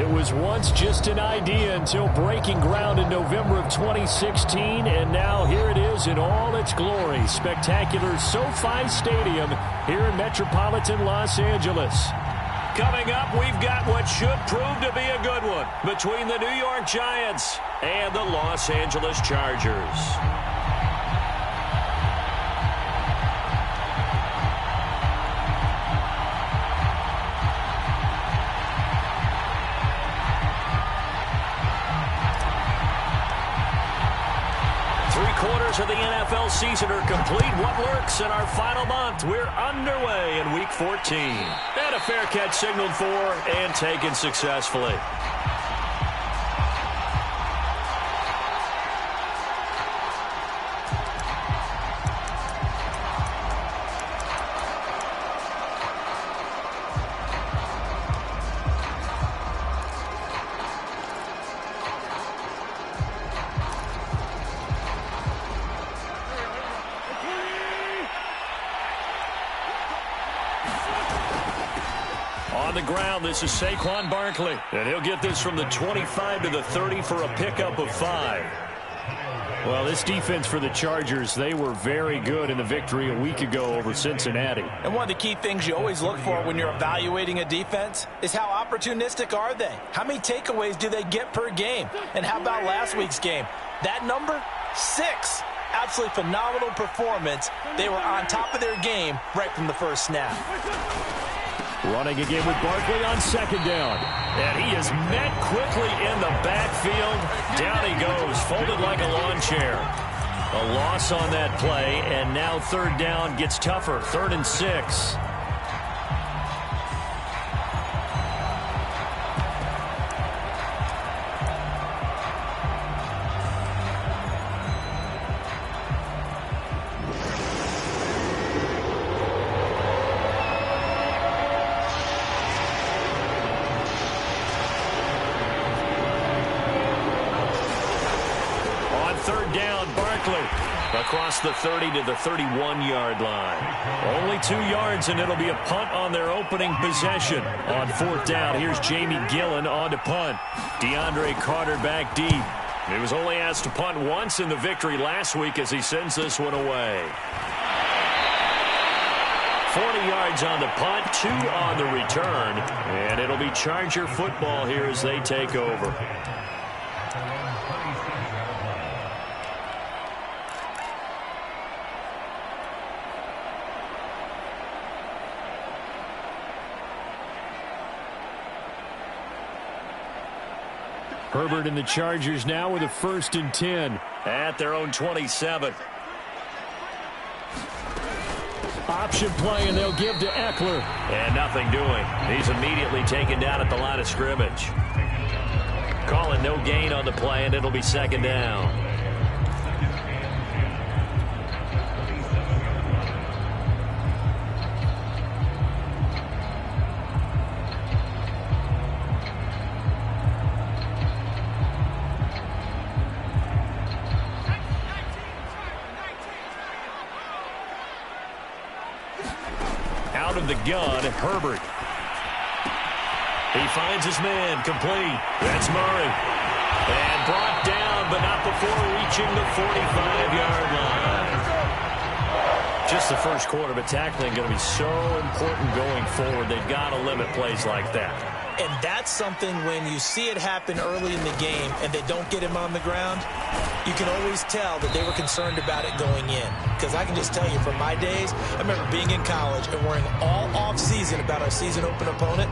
It was once just an idea until breaking ground in November of 2016, and now here it is in all its glory. Spectacular SoFi Stadium here in metropolitan Los Angeles. Coming up, we've got what should prove to be a good one between the New York Giants and the Los Angeles Chargers. Of the NFL season are complete. What lurks in our final month? We're underway in Week 14. And a fair catch signaled for and taken successfully. On the ground, this is Saquon Barkley, and he'll get this from the 25 to the 30 for a pickup of 5. Well, this defense for the Chargers, they were very good in the victory a week ago over Cincinnati. And one of the key things you always look for when you're evaluating a defense is how opportunistic are they? How many takeaways do they get per game? And how about last week's game? That number, 6. Absolutely phenomenal performance. They were on top of their game right from the first snap. Running again with Barkley on second down. And he is met quickly in the backfield. Down he goes, folded like a lawn chair. A loss on that play, and now third down gets tougher. 3rd and 6. Across the 30 to the 31-yard line. Only 2 yards, and it'll be a punt on their opening possession. On 4th down, here's Jamie Gillen on to punt. DeAndre Carter back deep. He was only asked to punt once in the victory last week as he sends this one away. 40 yards on the punt, 2 on the return. And it'll be Charger football here as they take over. Herbert and the Chargers now with a 1st and 10 at their own 27. Option play, and they'll give to Eckler. And nothing doing. He's immediately taken down at the line of scrimmage. Calling no gain on the play, and it'll be 2nd down. Out of the gun, Herbert. He finds his man, complete. That's Murray. And brought down, but not before reaching the 45-yard line. Just the first quarter, but tackling going to be so important going forward. They've got to limit plays like that. And that's something when you see it happen early in the game and they don't get him on the ground, you can always tell that they were concerned about it going in. Because I can just tell you from my days, I remember being in college and worrying all off-season about our season open opponent,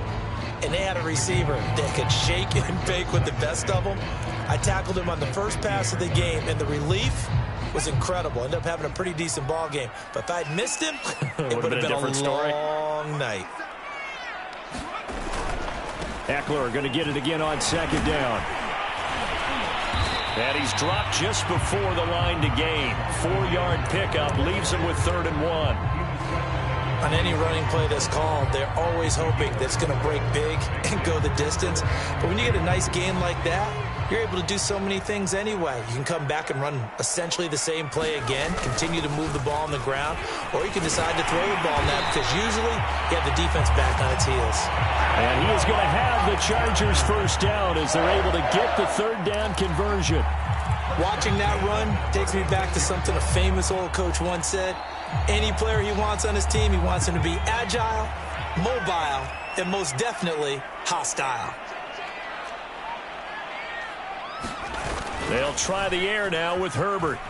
and they had a receiver that could shake and bake with the best of them. I tackled him on the first pass of the game, and the relief was incredible. Ended up having a pretty decent ball game. But if I'd missed him, it would have been a long night. Eckler going to get it again on 2nd down. And he's dropped just before the line to gain. 4-yard pickup leaves him with 3rd and 1. On any running play that's called, they're always hoping that it's going to break big and go the distance. But when you get a nice gain like that, you're able to do so many things anyway. You can come back and run essentially the same play again, continue to move the ball on the ground, or you can decide to throw the ball now because usually you have the defense back on its heels. And he is going to have the Chargers first down as they're able to get the third down conversion. Watching that run takes me back to something a famous old coach once said. Any player he wants on his team, he wants him to be agile, mobile, and most definitely hostile. They'll try the air now with Herbert.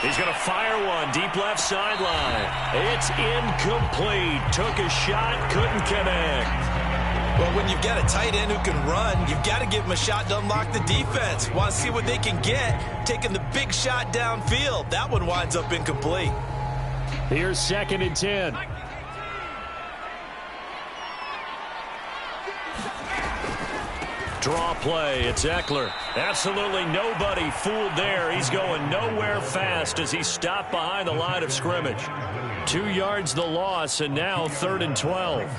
He's going to fire one deep left sideline. It's incomplete. Took a shot, couldn't connect. Well, when you've got a tight end who can run, you've got to give him a shot to unlock the defense. Want to see what they can get, taking the big shot downfield. That one winds up incomplete. Here's 2nd and 10. Draw play, it's Eckler. Absolutely nobody fooled there. He's going nowhere fast as he's stopped behind the line of scrimmage. 2 yards the loss, and now 3rd and 12.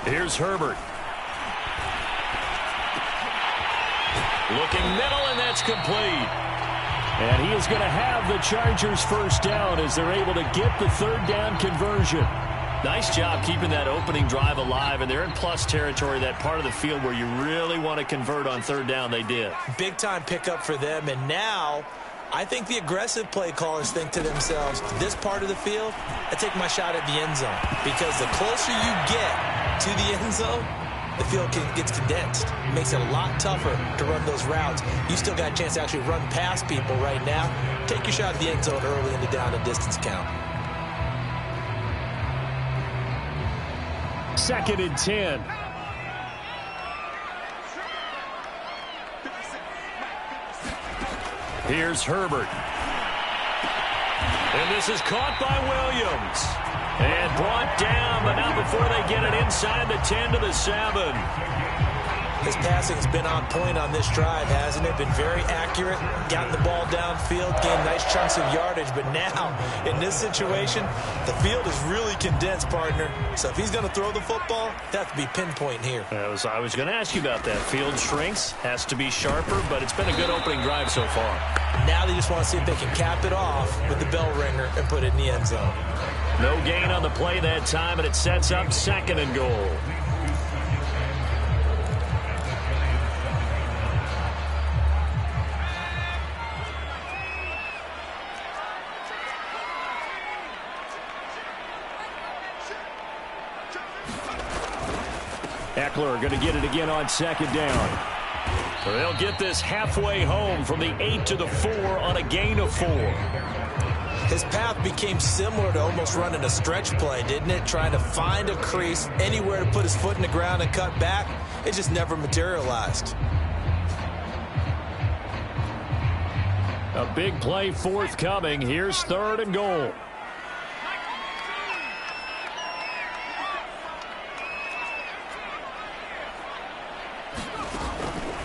Here's Herbert. Looking middle, and that's complete. And he is going to have the Chargers first down as they're able to get the third down conversion. Nice job keeping that opening drive alive, and they're in plus territory, that part of the field where you really want to convert on third down. They did. Big-time pickup for them, and now I think the aggressive play callers think to themselves, this part of the field, I take my shot at the end zone. Because the closer you get to the end zone, the field gets condensed. It makes it a lot tougher to run those routes. You still got a chance to actually run past people right now. Take your shot at the end zone early in the down and distance count. 2nd and 10. Here's Herbert. And this is caught by Williams. And brought down, but not before they get it inside the 10 to the 7. His passing's been on point on this drive, hasn't it? Been very accurate, gotten the ball downfield, gained nice chunks of yardage. But now, in this situation, the field is really condensed, partner. So if he's going to throw the football, that has to be pinpoint here. I was going to ask you about that. Field shrinks, has to be sharper, but it's been a good opening drive so far. Now they just want to see if they can cap it off with the bell ringer and put it in the end zone. No gain on the play that time, and it sets up 2nd and goal. Eckler going to get it again on 2nd down. They'll get this halfway home from the 8 to the 4 on a gain of 4. His path became similar to almost running a stretch play, didn't it? Trying to find a crease, anywhere to put his foot in the ground and cut back. It just never materialized. A big play forthcoming. Here's 3rd and goal.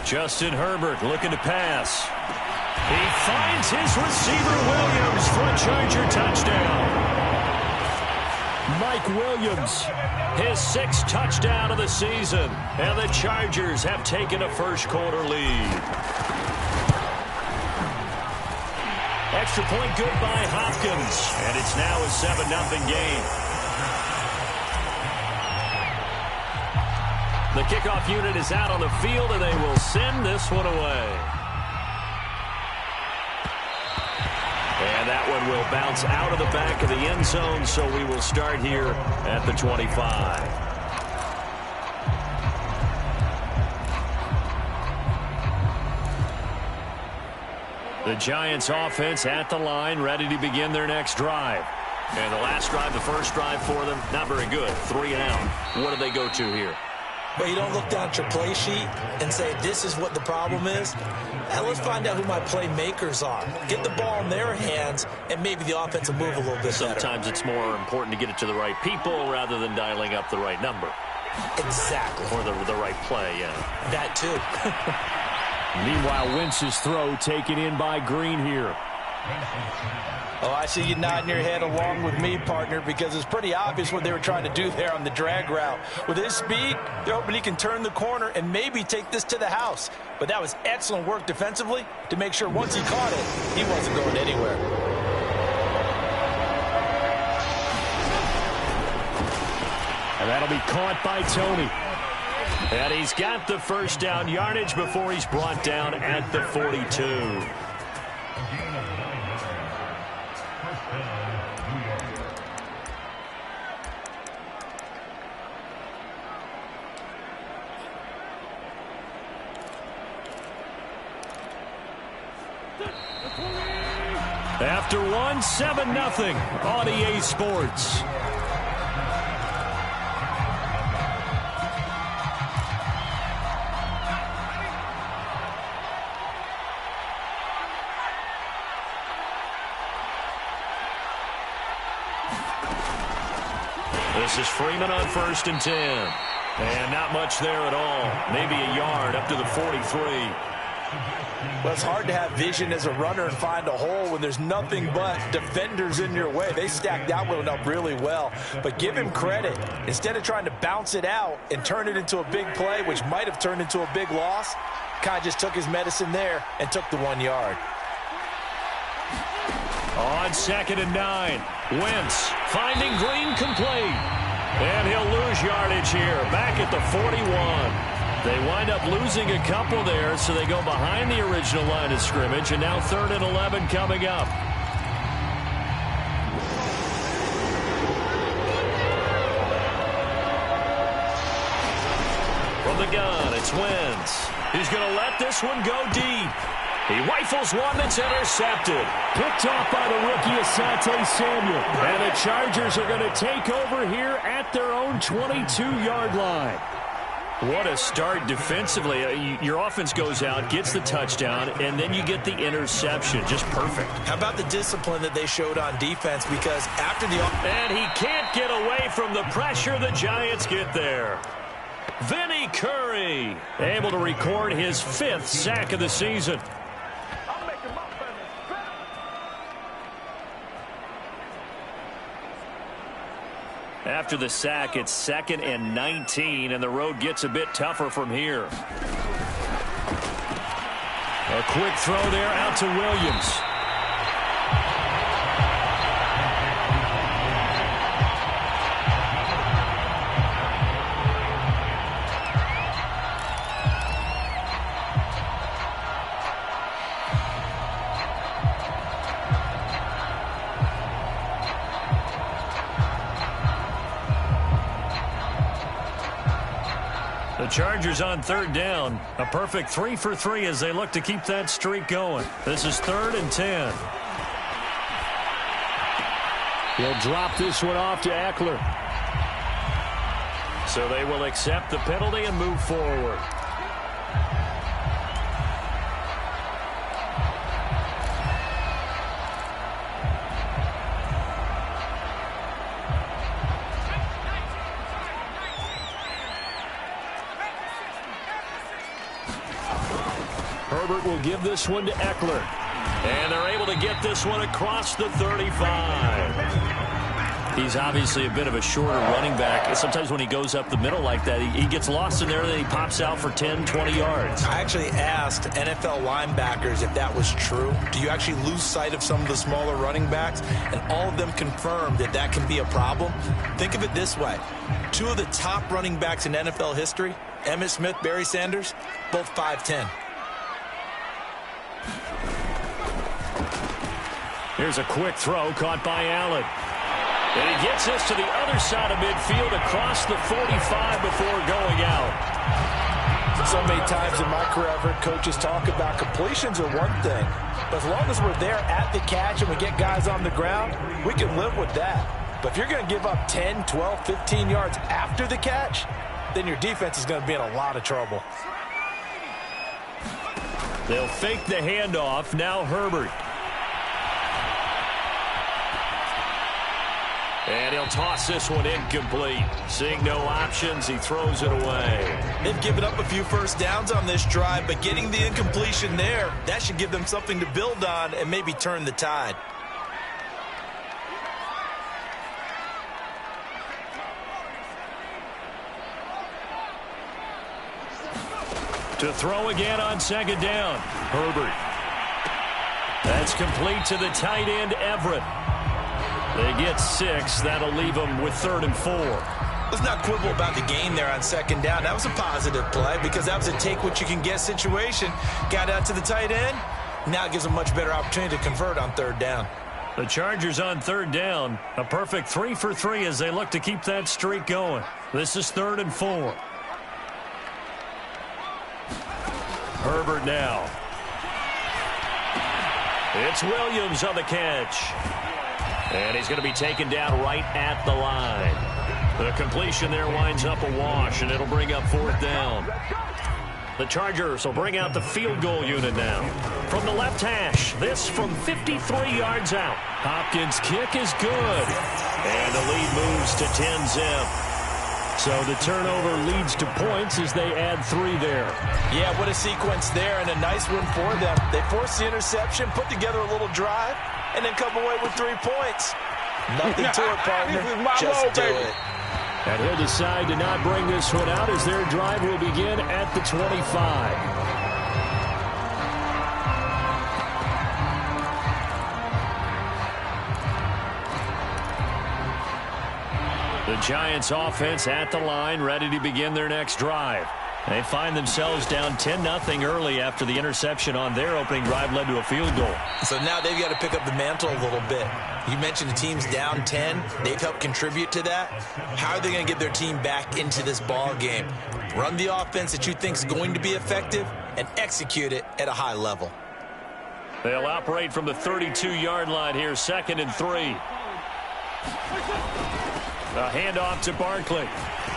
Justin Herbert looking to pass. He finds his receiver Williams for a Charger touchdown. Mike Williams, his 6th touchdown of the season. And the Chargers have taken a first-quarter lead. Extra point good by Hopkins. And it's now a 7-0 game. The kickoff unit is out on the field, and they will send this one away. And that one will bounce out of the back of the end zone, so we will start here at the 25. The Giants offense at the line, ready to begin their next drive. And the last drive, the first drive for them, not very good. 3 and out. What do they go to here? Well, you don't look down at your play sheet and say, this is what the problem is. And let's find out who my playmakers are. Get the ball in their hands, and maybe the offense will move a little bit better. Sometimes it's more important to get it to the right people rather than dialing up the right number. Exactly. Or the right play, yeah. That too. Meanwhile, Wentz's throw taken in by Green here. Oh, I see you nodding your head along with me, partner, because it's pretty obvious what they were trying to do there on the drag route. With his speed, they're hoping he can turn the corner and maybe take this to the house. But that was excellent work defensively to make sure once he caught it, he wasn't going anywhere. And that'll be caught by Tony. And he's got the first down yardage before he's brought down at the 42. After one, 7-0 on EA Sports. This is Freeman on 1st and 10. And not much there at all. Maybe a yard up to the 43. Well, it's hard to have vision as a runner and find a hole when there's nothing but defenders in your way. They stacked that one up really well. But give him credit. Instead of trying to bounce it out and turn it into a big play, which might have turned into a big loss, Kai just took his medicine there and took the 1 yard. On 2nd and 9, Wentz finding Green complete. And he'll lose yardage here, back at the 41. They wind up losing a couple there, so they go behind the original line of scrimmage, and now 3rd and 11 coming up. From the gun, it's Wentz. He's going to let this one go deep. He rifles one that's intercepted. Picked off by the rookie Asante Samuel. And the Chargers are going to take over here at their own 22-yard line. What a start defensively. Your offense goes out, gets the touchdown, and then you get the interception. Just perfect. How about the discipline that they showed on defense? Because after the... And he can't get away from the pressure. The Giants get there. Vinny Curry able to record his 5th sack of the season. After the sack, it's 2nd and 19, and the road gets a bit tougher from here. A quick throw there out to Williams. The Chargers on 3rd down. A perfect 3 for 3 as they look to keep that streak going. This is 3rd and 10. He'll drop this one off to Eckler. So they will accept the penalty and move forward. Herbert will give this one to Eckler. And they're able to get this one across the 35. He's obviously a bit of a shorter running back. Sometimes when he goes up the middle like that, he gets lost in there, and then he pops out for 10, 20 yards. I actually asked NFL linebackers if that was true. Do you actually lose sight of some of the smaller running backs? And all of them confirmed that that can be a problem. Think of it this way. 2 of the top running backs in NFL history, Emmitt Smith, Barry Sanders, both 5'10". Here's a quick throw caught by Allen. And he gets this to the other side of midfield across the 45 before going out. So many times in my career I've heard coaches talk about completions are one thing. But as long as we're there at the catch and we get guys on the ground, we can live with that. But if you're going to give up 10, 12, 15 yards after the catch, then your defense is going to be in a lot of trouble. They'll fake the handoff. Now Herbert. And he'll toss this one incomplete. Seeing no options, he throws it away. They've given up a few first downs on this drive, but getting the incompletion there, that should give them something to build on and maybe turn the tide. To throw again on second down. Herbert. That's complete to the tight end, Everett. They get 6. That'll leave them with 3rd and 4. Let's not quibble about the gain there on second down. That was a positive play because that was a take-what-you-can-get situation. Got out to the tight end. Now it gives them a much better opportunity to convert on 3rd down. The Chargers on 3rd down. A perfect 3 for 3 as they look to keep that streak going. This is 3rd and 4. Herbert now. It's Williams on the catch. And he's going to be taken down right at the line. The completion there winds up a wash, and it'll bring up 4th down. The Chargers will bring out the field goal unit now. From the left hash, this from 53 yards out. Hopkins' kick is good. And the lead moves to 10-zip. So the turnover leads to points as they add 3 there. Yeah, what a sequence there, and a nice one for them. They forced the interception, put together a little drive, and then come away with 3 points. Nothing to it, partner. Just do it. And he'll decide to not bring this one out as their drive will begin at the 25. The Giants offense at the line, ready to begin their next drive. They find themselves down 10-0 early after the interception on their opening drive led to a field goal. So now they've got to pick up the mantle a little bit. You mentioned the team's down 10. They've helped contribute to that. How are they going to get their team back into this ball game? Run the offense that you think is going to be effective and execute it at a high level. They'll operate from the 32-yard line here, 2nd and 3. A handoff to Barkley.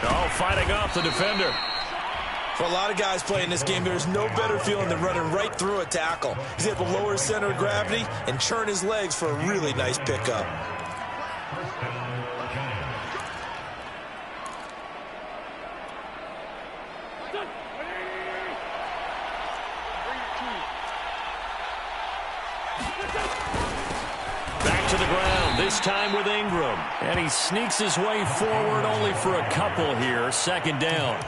Oh, fighting off the defender. For a lot of guys playing this game, there's no better feeling than running right through a tackle. He's able to lower his center of gravity and churn his legs for a really nice pickup. Back to the ground, this time with Ingram. And he sneaks his way forward only for a couple here. 2nd down.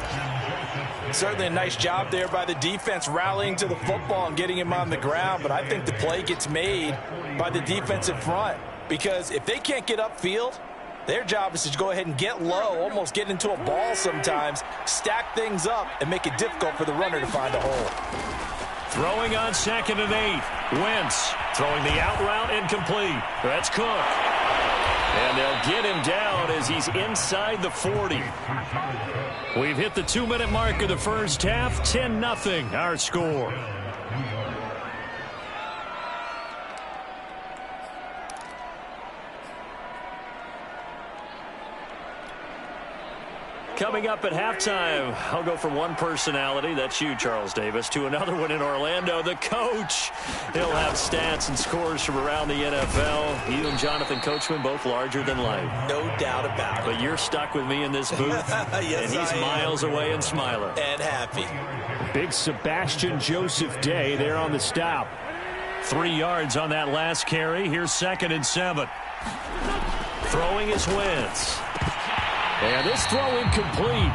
Certainly a nice job there by the defense rallying to the football and getting him on the ground, but I think the play gets made by the defensive front because if they can't get upfield, their job is to go ahead and get low, almost get into a ball sometimes, stack things up, and make it difficult for the runner to find a hole. Throwing on 2nd and 8. Wentz throwing the out route incomplete. That's Cook. And they'll get him down as he's inside the 40. We've hit the 2-minute mark of the first half. 10-0 our score. Coming up at halftime, I'll go from one personality, that's you, Charles Davis, to another one in Orlando, the coach. He'll have stats and scores from around the NFL. You and Jonathan Coachman, both larger than life. No doubt about it. But you're stuck with me in this booth, yes, and he's miles away and smiling. And happy. Big Sebastian Joseph Day there on the stop. 3 yards on that last carry. Here's 2nd and 7. Throwing is Wentz. And this throw incomplete.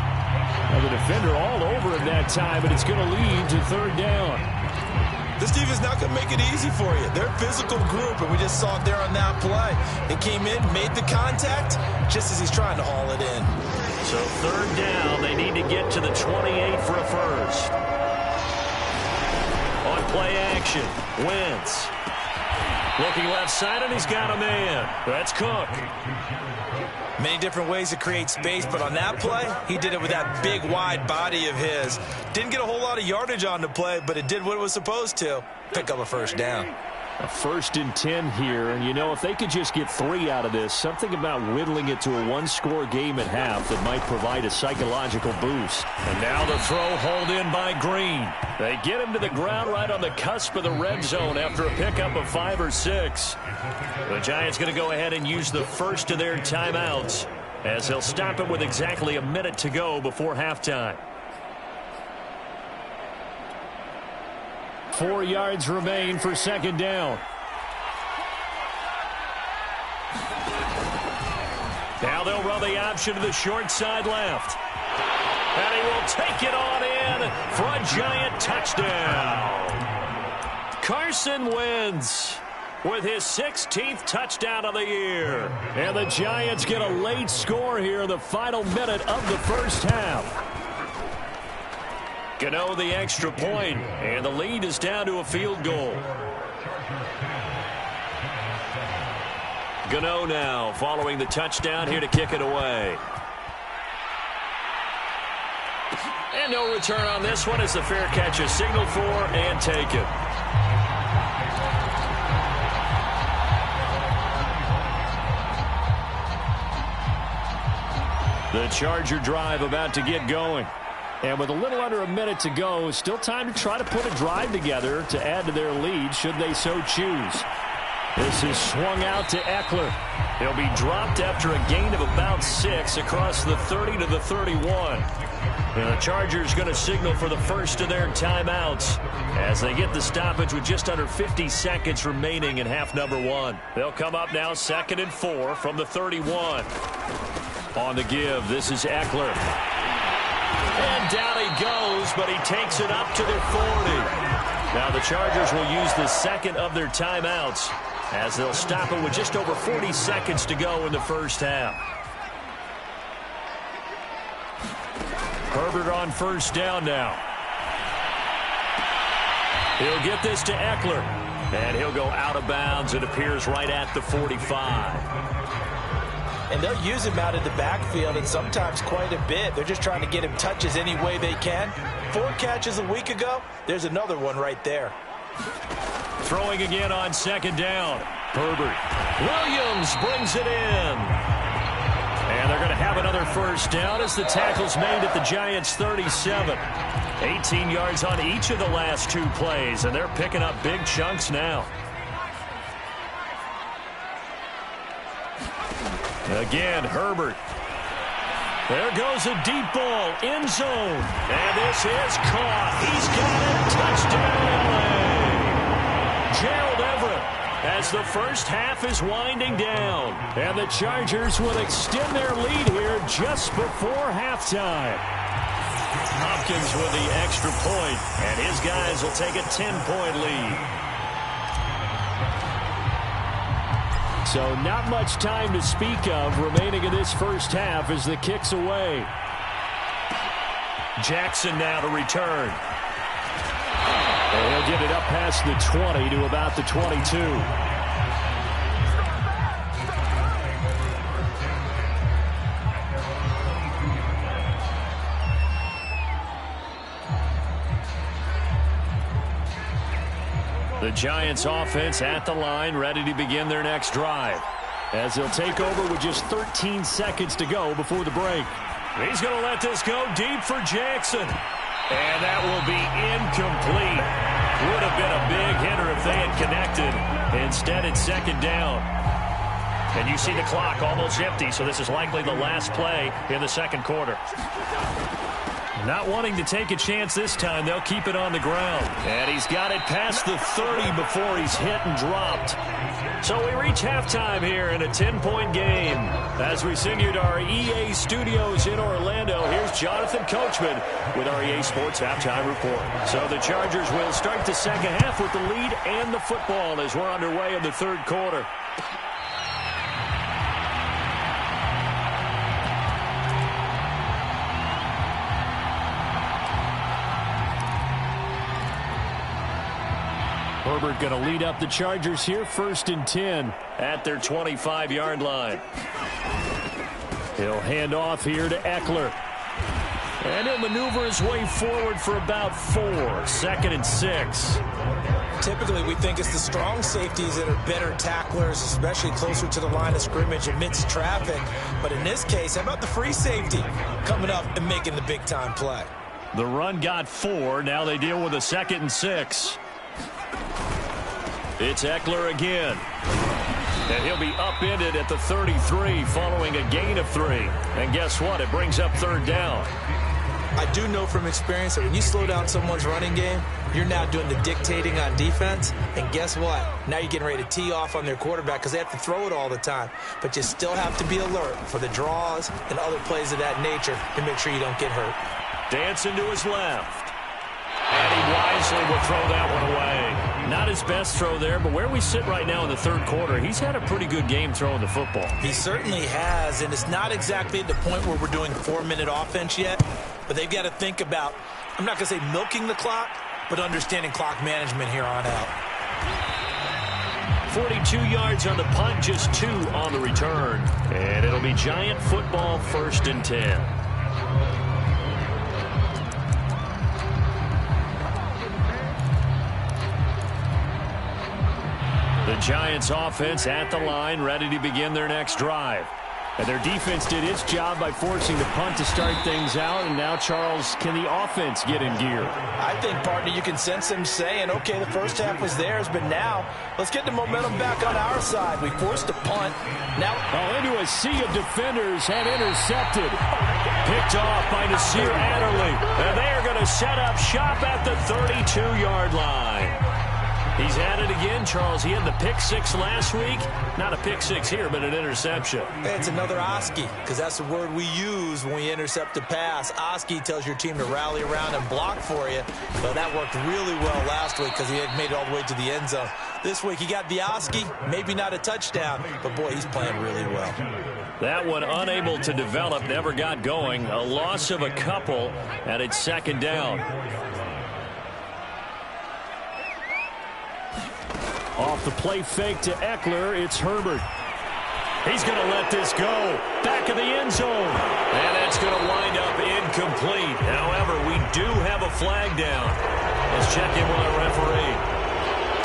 Now the defender all over him that time, but it's going to lead to 3rd down. This defense not going to make it easy for you. They're a physical group, and we just saw it there on that play. They came in, made the contact, just as he's trying to haul it in. So 3rd down, they need to get to the 28 for a first. On play action, Wentz. Looking left side, and he's got a man. That's Cook. Many different ways to create space, but on that play, he did it with that big, wide body of his. Didn't get a whole lot of yardage on the play, but it did what it was supposed to. Pick up a first down. A 1st and 10 here, and you know, if they could just get 3 out of this, something about whittling it to a 1-score game at half that might provide a psychological boost. And now the throw hauled in by Green. They get him to the ground right on the cusp of the red zone after a pickup of 5 or 6. The Giants going to go ahead and use the first of their timeouts as they'll stop him with exactly a minute to go before halftime. 4 yards remain for 2nd down. Now they'll run the option to the short side left. And he will take it on in for a Giant touchdown. Carson Wentz with his 16th touchdown of the year. And the Giants get a late score here in the final minute of the first half. Gano the extra point, and the lead is down to a field goal. Gano now following the touchdown here to kick it away. And no return on this one as the fair catch is signaled for and taken. The Charger drive about to get going. And with a little under a minute to go, still time to try to put a drive together to add to their lead should they so choose. This is swung out to Eckler. He'll be dropped after a gain of about 6 across the 30 to the 31. And the Chargers going to signal for the first of their timeouts as they get the stoppage with just under 50 seconds remaining in half number 1. They'll come up now 2nd and 4 from the 31. On the give, this is Eckler. And down he goes, but he takes it up to the 40. Now the Chargers will use the second of their timeouts as they'll stop it with just over 40 seconds to go in the first half. Herbert on first down now. He'll get this to Eckler. And he'll go out of bounds. It appears right at the 45. And they'll use him out in the backfield, and sometimes quite a bit. They're just trying to get him touches any way they can. 4 catches a week ago. There's another one right there. Throwing again on 2nd down. Herbert. Williams brings it in. And they're going to have another first down as the tackle's made at the Giants' 37. 18 yards on each of the last 2 plays, and they're picking up big chunks now. Again, Herbert. There goes a deep ball, end zone. And this is caught. He's got it. Touchdown, LA. Gerald Everett as the first half is winding down. And the Chargers will extend their lead here just before halftime. Hopkins with the extra point, and his guys will take a 10-point lead. So not much time to speak of remaining in this first half as the kick's away. Jackson now to return. And he'll get it up past the 20 to about the 22. The Giants offense at the line, ready to begin their next drive. As they'll take over with just 13 seconds to go before the break. He's going to let this go deep for Jackson. And that will be incomplete. Would have been a big hitter if they had connected. Instead, it's 2nd down. And you see the clock almost empty, so this is likely the last play in the 2nd quarter. Not wanting to take a chance this time, they'll keep it on the ground. And he's got it past the 30 before he's hit and dropped. So we reach halftime here in a 10-point game. As we send you to our EA studios in Orlando, here's Jonathan Coachman with our EA Sports Halftime Report. So the Chargers will start the second half with the lead and the football as we're underway in the 3rd quarter. Herbert going to lead up the Chargers here, 1st and 10 at their 25-yard line. He'll hand off here to Eckler. And he'll maneuver his way forward for about 4, 2nd and 6. Typically, we think it's the strong safeties that are better tacklers, especially closer to the line of scrimmage amidst traffic. But in this case, how about the free safety coming up and making the big-time play? The run got 4. Now they deal with a 2nd and 6. It's Eckler again. And he'll be upended at the 33 following a gain of 3. And guess what? It brings up 3rd down. I do know from experience that when you slow down someone's running game, you're now doing the dictating on defense. And guess what? Now you're getting ready to tee off on their quarterback because they have to throw it all the time. But you still have to be alert for the draws and other plays of that nature to make sure you don't get hurt. Dancing to his left. And he wisely will throw that one away. Not his best throw there, but where we sit right now in the 3rd quarter, he's had a pretty good game throwing the football. He certainly has, and it's not exactly at the point where we're doing 4-minute offense yet, but they've got to think about, I'm not going to say milking the clock, but understanding clock management here on out. 42 yards on the punt, just 2 on the return. And it'll be Giant football, 1st and 10. The Giants offense at the line, ready to begin their next drive. And their defense did its job by forcing the punt to start things out. And now, Charles, can the offense get in gear? I think, partner, you can sense them saying, okay, the first half was theirs, but now let's get the momentum back on our side. We forced a punt. Now into a sea of defenders and intercepted. Picked off by Nasir Adderley. And they are going to set up shop at the 32-yard line. He's at it again, Charles. He had the pick 6 last week. Not a pick 6 here, but an interception. It's another Oski, because that's the word we use when we intercept a pass. Oski tells your team to rally around and block for you. But that worked really well last week because he had made it all the way to the end zone. This week he got the Oski, maybe not a touchdown, but boy, he's playing really well. That one unable to develop, never got going. A loss of a couple, and it's 2nd down. Off the play fake to Eckler, it's Herbert. He's going to let this go. Back of the end zone. And that's going to wind up incomplete. However, we do have a flag down. Let's check in with our referee.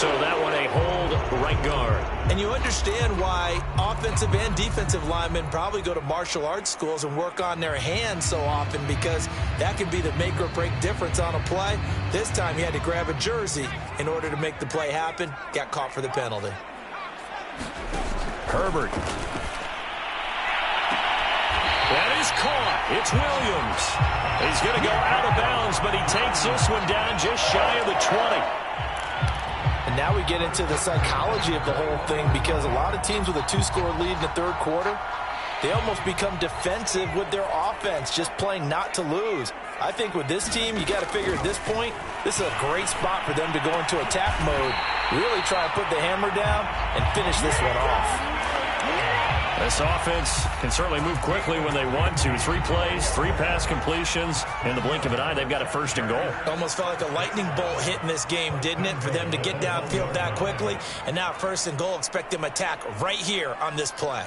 So that one a hold, right guard. And you understand why offensive and defensive linemen probably go to martial arts schools and work on their hands so often, because that can be the make or break difference on a play. This time he had to grab a jersey in order to make the play happen. Got caught for the penalty. Herbert. That is caught. It's Williams. He's going to go out of bounds, but he takes this one down just shy of the 20. And now we get into the psychology of the whole thing, because a lot of teams with a 2-score lead in the 3rd quarter, they almost become defensive with their offense, just playing not to lose. I think with this team, you got to figure at this point, this is a great spot for them to go into attack mode, really try and put the hammer down and finish this one off. This offense can certainly move quickly when they want to. 3 plays, 3 pass completions. In the blink of an eye, they've got a 1st and goal. Almost felt like a lightning bolt hit in this game, didn't it? For them to get downfield that quickly. And now 1st and goal, expect them to attack right here on this play.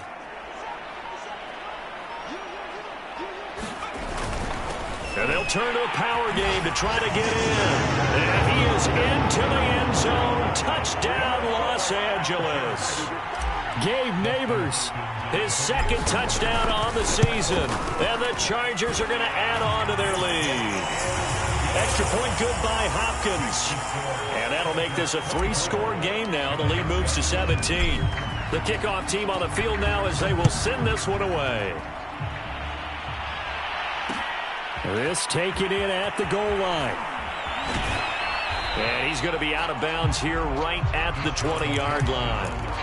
And they'll turn to a power game to try to get in. And he is into the end zone. Touchdown, Los Angeles. Gabe Neighbors, his 2nd touchdown on the season. And the Chargers are going to add on to their lead. Extra point good by Hopkins. And that'll make this a 3-score game now. The lead moves to 17. The kickoff team on the field now as they will send this one away. This taken in at the goal line. And he's going to be out of bounds here right at the 20-yard line.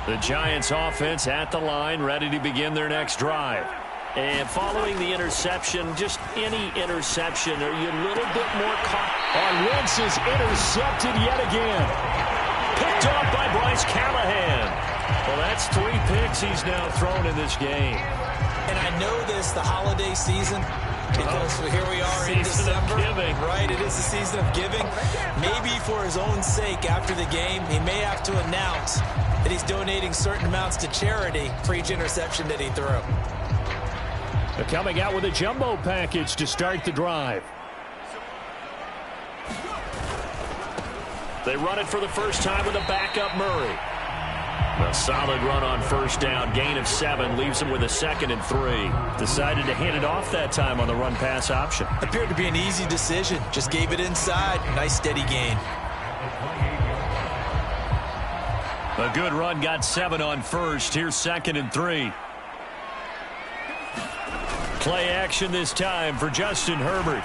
The Giants offense at the line, ready to begin their next drive. And following the interception, just any interception, are you a little bit more caught? On Wentz is intercepted yet again. Picked off by Bryce Callahan. Well, that's 3 picks he's now thrown in this game. And I know this, the holiday season, because here we are in December. Right, it is the season of giving. Maybe for his own sake after the game, he may have to announce that he's donating certain amounts to charity for each interception that he threw. They're coming out with a jumbo package to start the drive. They run it for the first time with a backup Murray. A solid run on first down. Gain of 7 leaves him with a 2nd and 3. Decided to hand it off that time on the run-pass option. Appeared to be an easy decision. Just gave it inside. Nice steady gain. A good run, got 7 on first. Here's 2nd and 3. Play action this time for Justin Herbert.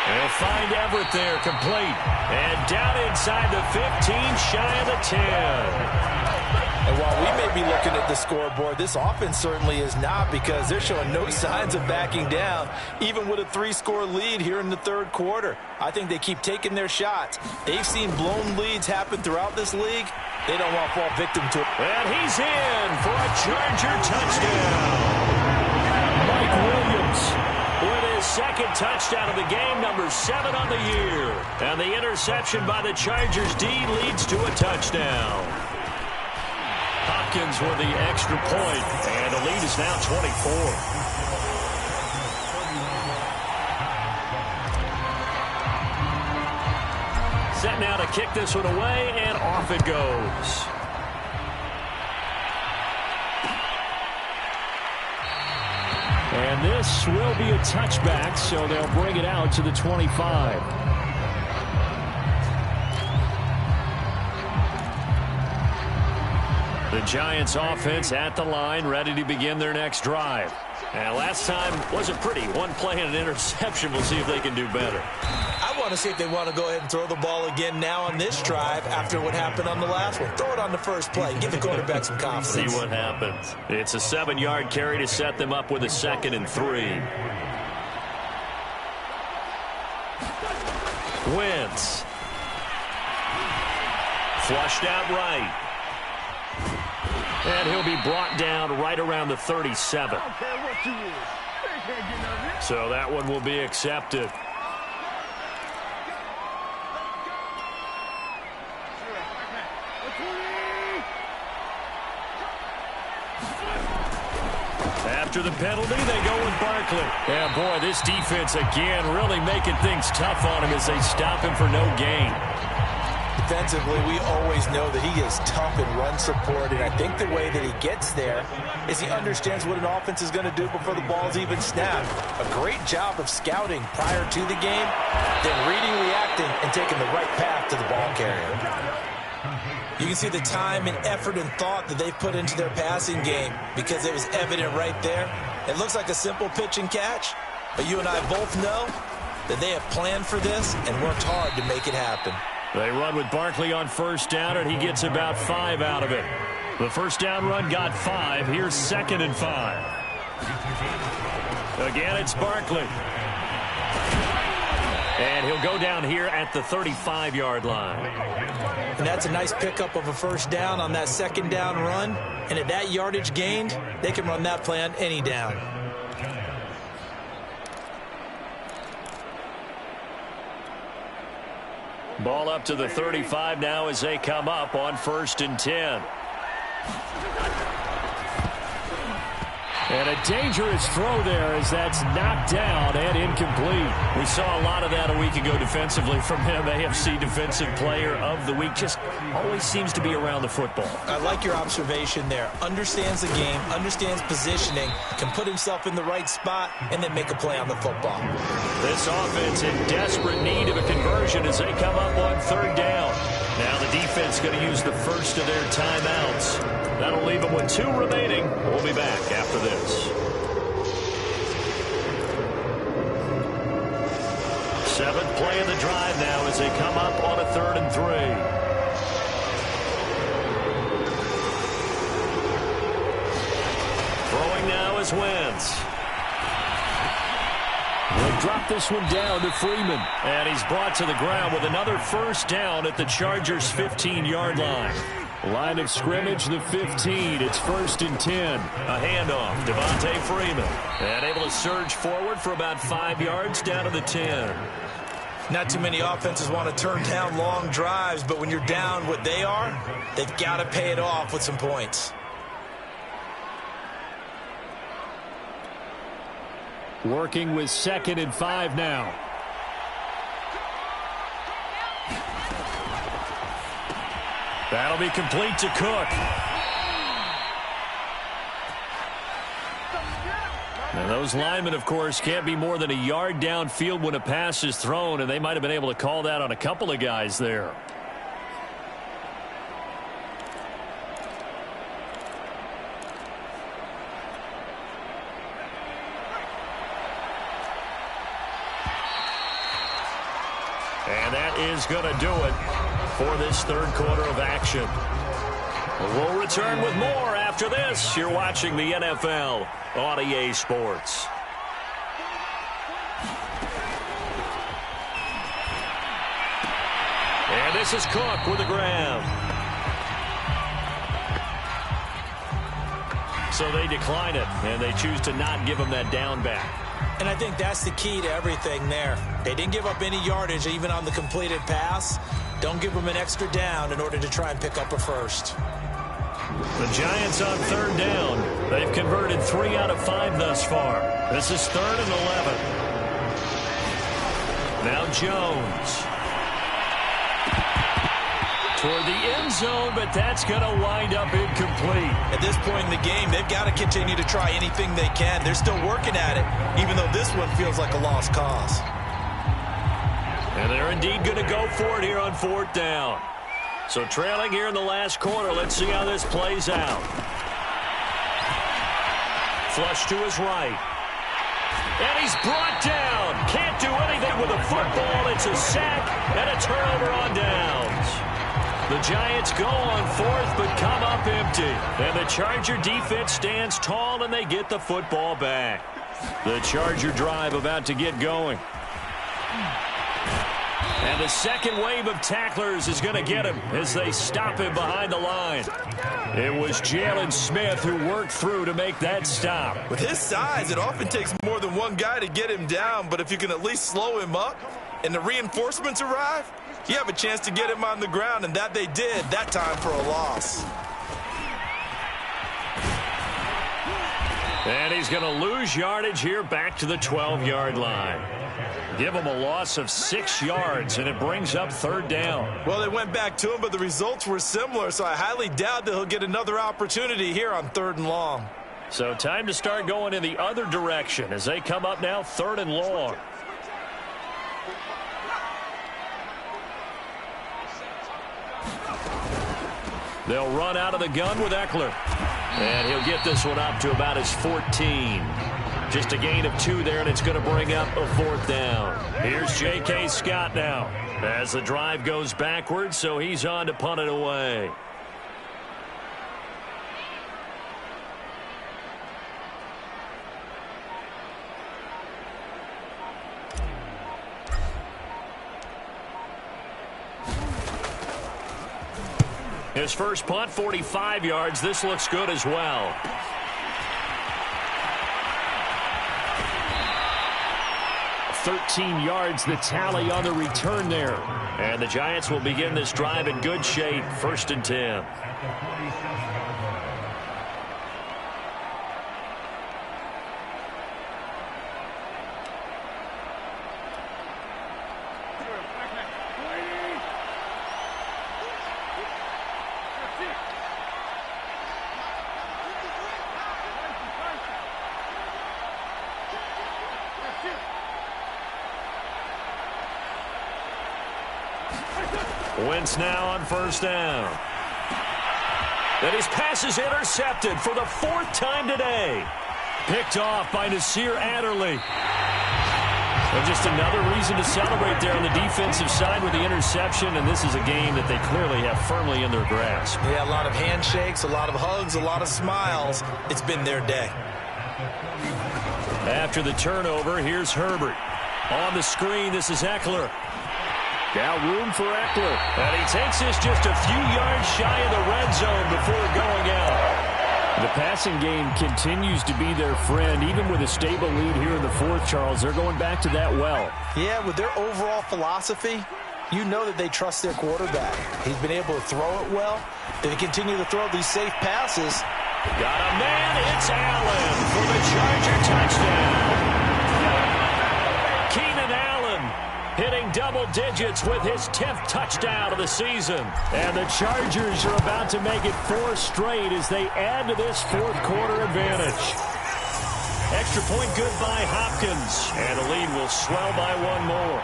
They'll find Everett there, complete. And down inside the 15, shy of the 10. And while we may be looking at the scoreboard, this offense certainly is not, because they're showing no signs of backing down, even with a 3-score lead here in the third quarter. I think they keep taking their shots. They've seen blown leads happen throughout this league. They don't want to fall victim to it. And he's in for a Charger touchdown. Mike Williams with his 2nd touchdown of the game, number 7 on the year. And the interception by the Chargers D leads to a touchdown. Hopkins with the extra point, and the lead is now 24. Set now to kick this one away, and off it goes. And this will be a touchback, so they'll bring it out to the 25. The Giants offense at the line, ready to begin their next drive. And last time wasn't pretty. One play and an interception. We'll see if they can do better. I want to see if they want to go ahead and throw the ball again now on this drive after what happened on the last one. Throw it on the first play. Give the quarterback some confidence. See what happens. It's a 7-yard carry to set them up with a 2nd and 3. Wentz. Flushed out right. And he'll be brought down right around the 37. So that one will be accepted. After the penalty, they go with Barkley. Yeah, boy, this defense again really making things tough on him as they stop him for no gain. Defensively, we always know that he is tough in run support, and I think the way that he gets there is he understands what an offense is going to do before the ball's even snapped. A great job of scouting prior to the game, then reading, reacting, and taking the right path to the ball carrier. You can see the time and effort and thought that they've put into their passing game, because it was evident right there. It looks like a simple pitch and catch, but you and I both know that they have planned for this and worked hard to make it happen. They run with Barkley on first down, and he gets about 5 out of it. The first down run got 5. Here's 2nd and 5. Again, it's Barkley. And he'll go down here at the 35-yard line. And that's a nice pickup of a first down on that 2nd down run. And at that yardage gained, they can run that play on any down. Ball up to the 35 now as they come up on 1st and 10. And a dangerous throw there as that's knocked down and incomplete. We saw a lot of that a week ago defensively from him. AFC Defensive Player of the Week. Just always seems to be around the football. I like your observation there. Understands the game, understands positioning, can put himself in the right spot, and then make a play on the football. This offense in desperate need of a conversion as they come up on 3rd down. Now the defense going to use the first of their timeouts. That'll leave them with 2 remaining. We'll be back after this. 7th play of the drive now as they come up on a 3rd and 3. Throwing now is Wentz. They'll drop this one down to Freeman. And he's brought to the ground with another first down at the Chargers' 15-yard line. Line of scrimmage, the 15. It's 1st and 10. A handoff, Devontae Freeman. And able to surge forward for about 5 yards down to the 10. Not too many offenses want to turn down long drives, but when you're down what they are, they've got to pay it off with some points. Working with 2nd and 5 now. That'll be complete to Cook. And those linemen, of course, can't be more than a yard downfield when a pass is thrown, and they might have been able to call that on a couple of guys there. And that is going to do it for this third quarter of action. We'll return with more after this. You're watching the NFL on EA Sports. And this is Cook with the grab. So they decline it, and they choose to not give him that down back. And I think that's the key to everything there. They didn't give up any yardage even on the completed pass. Don't give them an extra down in order to try and pick up a first. The Giants on 3rd down. They've converted 3 out of 5 thus far. This is 3rd and 11. Now Jones. Toward the end zone, but that's going to wind up incomplete. At this point in the game, they've got to continue to try anything they can. They're still working at it, even though this one feels like a lost cause. And they're indeed going to go for it here on 4th down. So trailing here in the last quarter, let's see how this plays out. Flush to his right. And he's brought down. Can't do anything with a football. It's a sack and a turnover on downs. The Giants go on 4th but come up empty. And the Charger defense stands tall and they get the football back. The Charger drive about to get going. And the second wave of tacklers is going to get him as they stop him behind the line. It was Jalen Smith who worked through to make that stop. With his size, it often takes more than one guy to get him down, but if you can at least slow him up and the reinforcements arrive, you have a chance to get him on the ground, and that they did, that time for a loss. And he's going to lose yardage here back to the 12-yard line. Give him a loss of 6 yards, and it brings up 3rd down. Well, they went back to him, but the results were similar, so I highly doubt that he'll get another opportunity here on 3rd and long. So time to start going in the other direction as they come up now 3rd and long. They'll run out of the gun with Eckler. And he'll get this one up to about his 14. Just a gain of 2 there, and it's going to bring up a 4th down. Here's J.K. Scott now as the drive goes backwards, so he's on to punt it away. His first punt, 45 yards. This looks good as well. $13 yards, the tally on the return there. And the Giants will begin this drive in good shape. 1st and 10. Wentz now on 1st down. And his pass is intercepted for the 4th time today. Picked off by Nasir Adderley. And just another reason to celebrate there on the defensive side with the interception, and this is a game that they clearly have firmly in their grasp. Yeah, a lot of handshakes, a lot of hugs, a lot of smiles. It's been their day. After the turnover, here's Herbert. On the screen, this is Eckler. Now room for Eckler. And he takes this just a few yards shy of the red zone before going out. The passing game continues to be their friend. Even with a stable lead here in the fourth, Charles, they're going back to that well. Yeah, with their overall philosophy, you know that they trust their quarterback. He's been able to throw it well. They continue to throw these safe passes. Got a man. It's Allen for the Charger touchdown. Keenan Allen hitting double digits with his 10th touchdown of the season. And the Chargers are about to make it 4 straight as they add to this fourth quarter advantage. Extra point good by Hopkins. And the lead will swell by 1 more.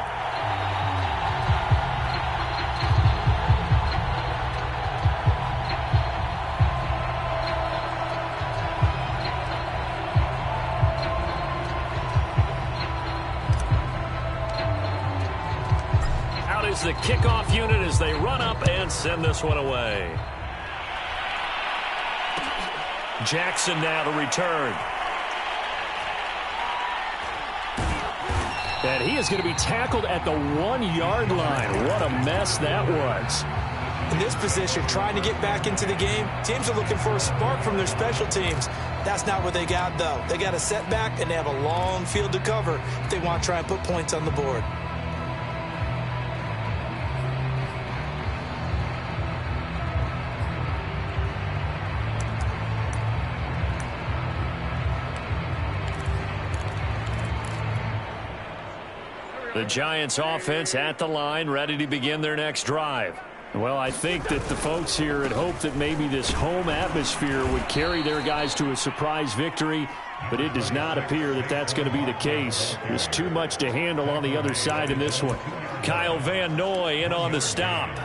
Is the kickoff unit as they run up and send this one away. Jackson now to return. And he is going to be tackled at the 1-yard line. What a mess that was. In this position, trying to get back into the game, teams are looking for a spark from their special teams. That's not what they got, though. They got a setback, and they have a long field to cover if they want to try and put points on the board. The Giants offense at the line, ready to begin their next drive. Well, I think that the folks here had hoped that maybe this home atmosphere would carry their guys to a surprise victory, but it does not appear that that's going to be the case. There's too much to handle on the other side in this one. Kyle Van Noy in on the stop.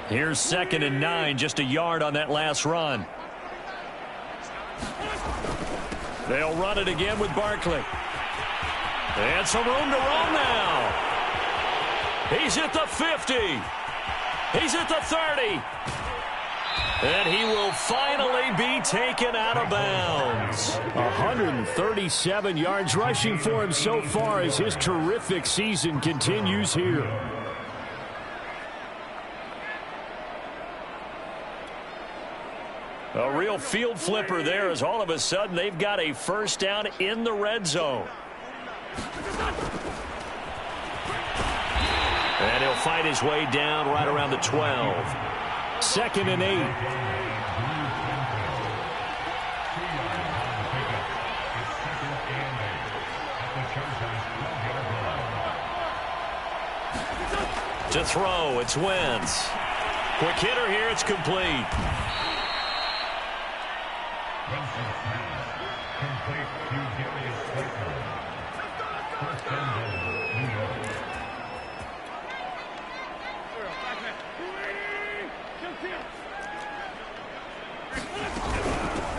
Here's 2nd and 9, just a yard on that last run. They'll run it again with Barkley. And some room to roam now. He's at the 50. He's at the 30. And he will finally be taken out of bounds. 137 yards rushing for him so far as his terrific season continues here. A real field flipper there as all of a sudden they've got a first down in the red zone. And he'll fight his way down right around the 12. 2nd and 8. To throw, it's Wentz. Quick hitter here, it's complete.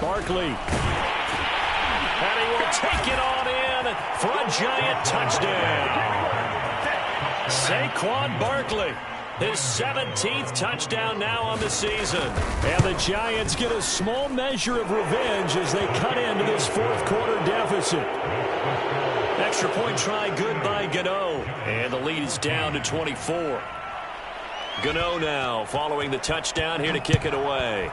Barkley. And he will take it on in for a giant touchdown. Saquon Barkley, his 17th touchdown now on the season. And the Giants get a small measure of revenge as they cut into this fourth quarter deficit. Extra point try good by Gano. And the lead is down to 24. Gano now following the touchdown here to kick it away.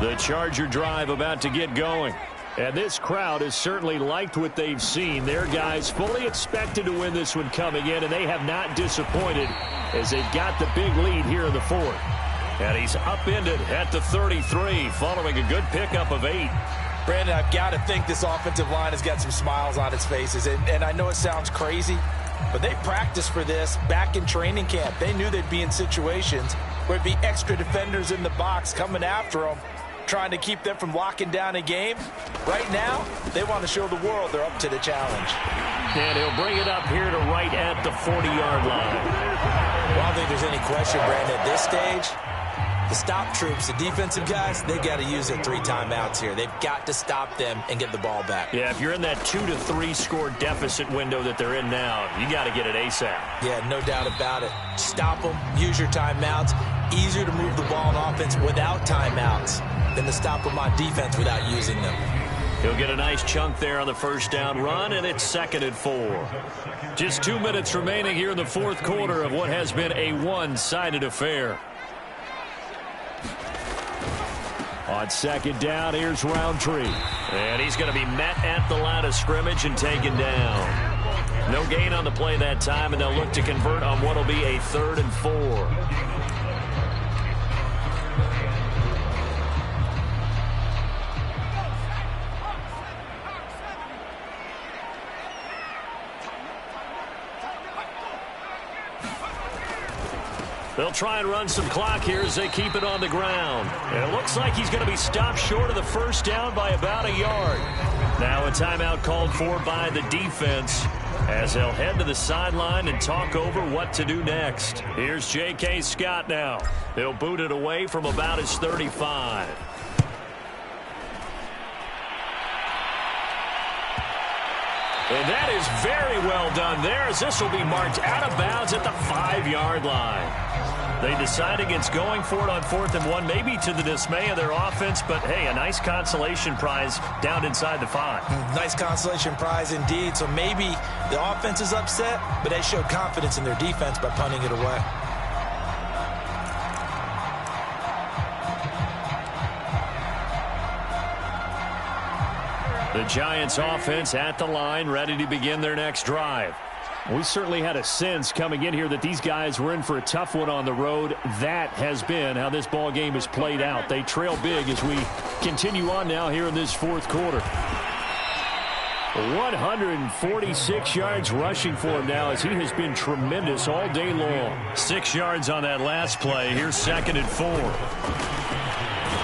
The Charger drive about to get going. And this crowd has certainly liked what they've seen. Their guys fully expected to win this one coming in, and they have not disappointed as they've got the big lead here in the fourth. And he's upended at the 33 following a good pickup of 8. Brandon, I've got to think this offensive line has got some smiles on its faces. And I know it sounds crazy, but they practiced for this back in training camp. They knew they'd be in situations where it'd be extra defenders in the box coming after them, trying to keep them from locking down a game. Right now, they want to show the world they're up to the challenge. And he'll bring it up here to right at the 40-yard line. Well, I don't think there's any question, Brandon, at this stage, The stop troops, the defensive guys, they got to use their 3 timeouts here. They've got to stop them and get the ball back. Yeah, if you're in that 2 to 3 score deficit window that they're in now, you got to get it ASAP. Yeah, no doubt about it. Stop them, use your timeouts. Easier to move the ball on offense without timeouts than to stop them on defense without using them. He'll get a nice chunk there on the first down run, and it's 2nd and 4. Just 2 minutes remaining here in the fourth quarter of what has been a one-sided affair. On 2nd down, here's Roundtree. And he's going to be met at the line of scrimmage and taken down. No gain on the play that time, and they'll look to convert on what will be a 3rd and 4. They'll try and run some clock here as they keep it on the ground. And it looks like he's going to be stopped short of the first down by about a yard. Now a timeout called for by the defense as they'll head to the sideline and talk over what to do next. Here's J.K. Scott now. He'll boot it away from about his 35. And that is very well done there, as this will be marked out of bounds at the 5-yard line. They decide against going for it on 4th and 1, maybe to the dismay of their offense, but hey, a nice consolation prize down inside the 5. Nice consolation prize indeed. So maybe the offense is upset, but they showed confidence in their defense by punting it away. The Giants offense at the line, ready to begin their next drive. We certainly had a sense coming in here that these guys were in for a tough one on the road. That has been how this ball game has played out. They trail big as we continue on now here in this fourth quarter. 146 yards rushing for him now as he has been tremendous all day long. 6 yards on that last play. Here's 2nd and 4.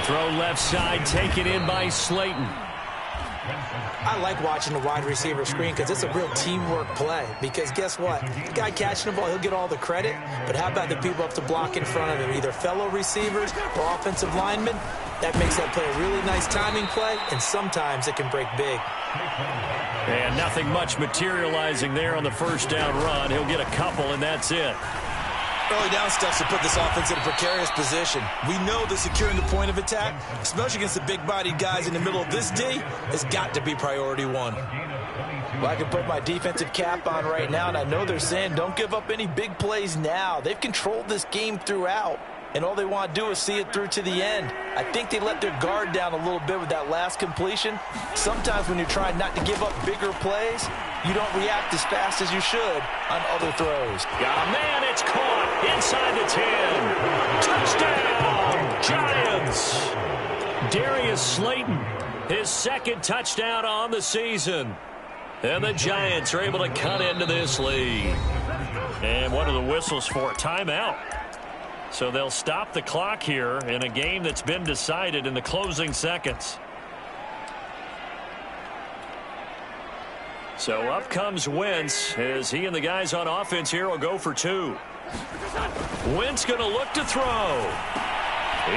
Throw left side, taken in by Slayton. I like watching the wide receiver screen because it's a real teamwork play. Because guess what? The guy catching the ball, he'll get all the credit. But how about the people up to block in front of him? Either fellow receivers or offensive linemen. That makes that play a really nice timing play, and sometimes it can break big. And nothing much materializing there on the first down run. He'll get a couple, and that's it. Early down stuff to put this offense in a precarious position. We know that securing the point of attack, especially against the big-bodied guys in the middle of this D, has got to be priority 1. Well, I can put my defensive cap on right now, and I know they're saying don't give up any big plays now. They've controlled this game throughout, and all they want to do is see it through to the end. I think they let their guard down a little bit with that last completion. Sometimes when you're trying not to give up bigger plays, you don't react as fast as you should on other throws. Got a man, it's caught inside the 10. Touchdown, Giants. Darius Slayton, his 2nd touchdown on the season. And the Giants are able to cut into this lead. And what are the whistles for? Timeout. So they'll stop the clock here in a game that's been decided in the closing seconds. So up comes Wentz as he and the guys on offense here will go for 2. Wentz going to look to throw.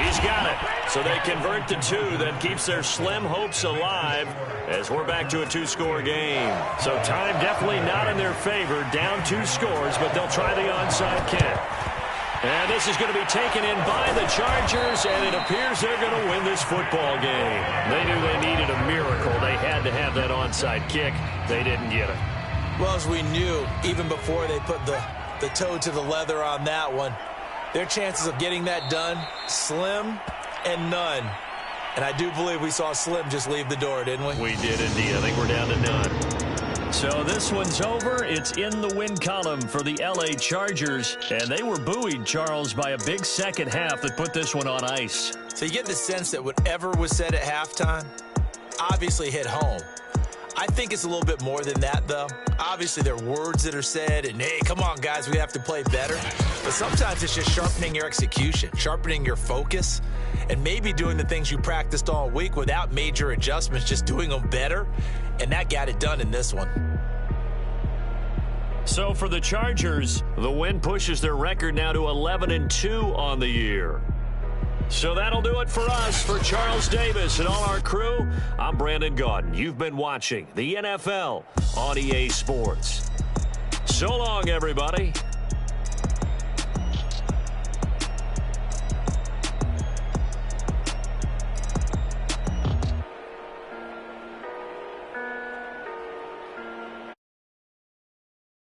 He's got it. So they convert to 2. That keeps their slim hopes alive as we're back to a 2-score game. So time definitely not in their favor. Down 2 scores, but they'll try the onside kick. And this is going to be taken in by the Chargers, and it appears they're going to win this football game. They knew they needed a miracle. They had to have that onside kick. They didn't get it. Well, as we knew, even before they put the toe to the leather on that one, their chances of getting that done, slim and none. And I do believe we saw Slim just leave the door, didn't we? We did indeed. I think we're down to none. So this one's over. It's in the win column for the L.A. Chargers. And they were buoyed, Charles, by a big second half that put this one on ice. So you get the sense that whatever was said at halftime obviously hit home. I think it's a little bit more than that, though. Obviously, there are words that are said, and, hey, come on, guys, we have to play better. But sometimes it's just sharpening your execution, sharpening your focus, and maybe doing the things you practiced all week without major adjustments, just doing them better. And that got it done in this one. So for the Chargers, the win pushes their record now to 11-2 on the year. So that'll do it for us. For Charles Davis and all our crew, I'm Brandon Gaudin. You've been watching the NFL on EA Sports. So long, everybody.